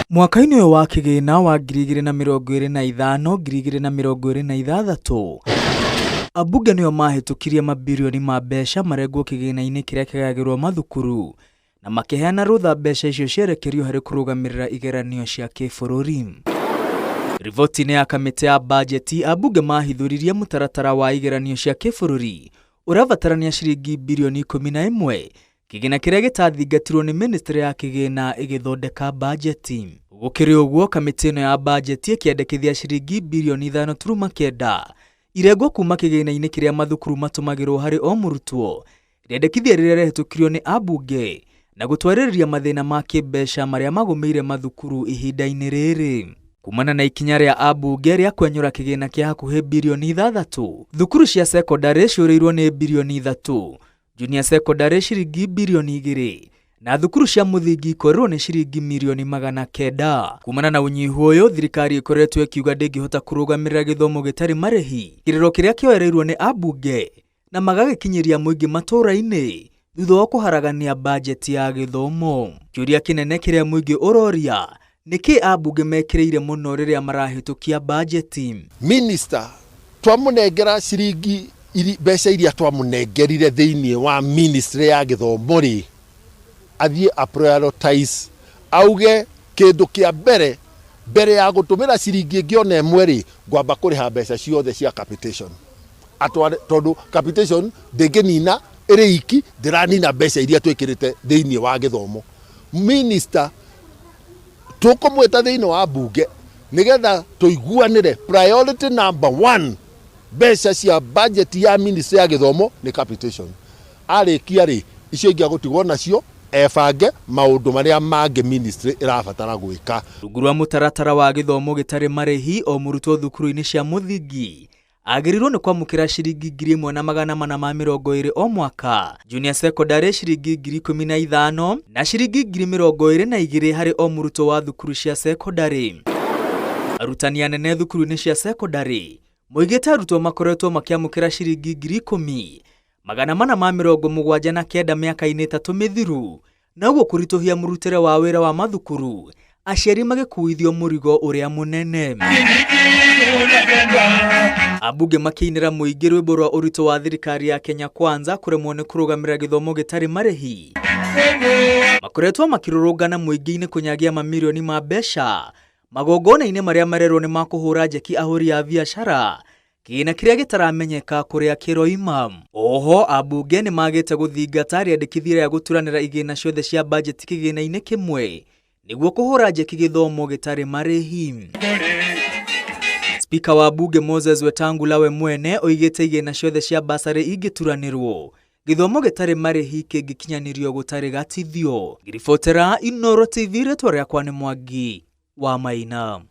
Mwaka-inĩ ũyũ wa kĩgĩna wa 2025-2026 ambunge nĩo mahĩtũkirie mabirioni ma mbeca marengwo kĩgĩna-inĩ kĩrĩa kĩgayagĩrwo mathukuru na makĩheana rũtha mbeca icio cierekerio harĩ kũrũgamĩrĩra igeranio cia kĩbũrũri. Riboti-inĩ ya kamĩtĩ ya bajeti, ambunge mahithũririe mũtaratara wa igeranio cia kĩbũrũri ũrabatarania ciringi birioni 11, kĩgĩna kĩrĩa gĩtathingatirwo nĩ ministry ya kĩgĩna ĩgĩthondeka bajeti. Gũkĩrĩ ũguo, kamĩtĩ ĩno ya bajeti ĩkĩandĩkithia ciringi birioni 5.9 irengwo kuma kĩgĩna-inĩ kĩrĩa mathukuru matũmagĩrwo harĩ o mũrutwo, rĩendekithia rĩrĩa rĩhĩtũkirio nĩ ambunge na gũtwarĩrĩria mathĩna ma kĩmbeca marĩa magũmĩire mathukuru ihinda-inĩ rĩrĩ. Kumana na ikinya rĩa ambunge rĩa kwenyũra kĩgĩna kĩa hakuhĩ birioni 6, thukuru cia secondary ciũrĩirwo nĩ birioni 3, junior secondary ciringi birioni 2 na thukuru cia mũthingi ikorerwo nĩ ciringi mirioni 900. Kumana na ũnyihu ũyũ, thirikari ĩkoretwo ĩkiuga ndĩngĩhota kũrũgamĩrĩra gĩthomo gĩtarĩ marĩhi, kĩrĩro kĩrĩa kĩoereirwo nĩ ambunge na magagĩkinyĩria mũingĩ matũũra-inĩ thutha wa kũharagania bajeti ya gĩthomo. Kĩũria kĩnene kĩrĩa mũingĩ ũroria, nĩkĩ ambunge mekĩrĩire mũno rĩrĩa marahĩtũkia bajeti? Minister twamũnengera ciringi mbeca iria twamũnengerire thĩinĩ wa ministry ya gĩthomo rĩ, athiĩ a prioritize auge kĩndũ kĩa mbere ya gũtũmĩra ciringi ĩngĩ ona ĩmwe rĩ, ngwamba kũrĩha mbeca ciothe cia capitation. Tondũ capitation ndĩngĩnina ĩrĩ iki, ndĩranina mbeca iria twĩkĩrĩte thĩinĩ wa gĩthomo. Minister tũkũmwĩta thĩinĩ wa mbunge nĩgetha tũiguanĩre priority number 1 mbeca cia budget ya ministry ya gĩthomo nĩ capitation. Arĩkia rĩ, icio ingĩ gũtigwo nacio ebange maũndũ marĩa mangĩ ministry ĩrabatara gwĩka. Rungu rwa mũtaratara wa gĩthomo gĩtarĩ marĩhi, o mũrutwo thukuru-inĩ cia mũthingi agĩrĩirwo nĩ kwamũkĩra ciringi 1,420 o mwaka, junior secondary ciringi 15,000 na ciringi 22,000 harĩ o mũrutwo wa thukuru cia secondary. Arutani anene thukuru-inĩ cia secondary moigĩte arutwo makoretwo makiamũkĩra ciringi 10,479 mĩaka-inĩ 3 mĩthiru, na ũguo kũritũhia mũrutĩre wa wĩra wa mathukuru, aciari magĩkuithio mũrigo ũrĩa mũnene. Ambunge makĩinĩra mũingĩ rwĩmbo rwa ũritũ wa thirikari ya Kenya Kwanza kũremwo nĩ kũrũgamĩrĩra gĩthomo gĩtarĩ marĩhi. Makoretwo makĩrũrũngana mũingĩ-inĩ kũnyagia mamirioni ma mbeca magongona-inĩ marĩa marerwo nĩ makũhũra njeki ahũri a biacara, kĩgĩna kĩrĩa gĩtaramenyeka kũrĩa kĩroima. Oho, ambunge nĩ magĩte gũthingata rĩendekithia rĩa gũturanĩra igĩna ciothe cia bajeti kĩgĩna-inĩ kĩmwe nĩguo kũhũra njeki gĩthomo gĩtarĩ marĩhi. Spika wa bunge Moses Wetangula we mwene oigĩte igĩna ciothe cia basarĩ ingĩturanĩrwo, gĩthomo gĩtarĩ marĩhi kĩngĩkinyanĩrio gũtarĩ gatithio. Ngĩribotera Inooro TV, rĩtwa rĩakwa nĩ Mwangi wa Maina.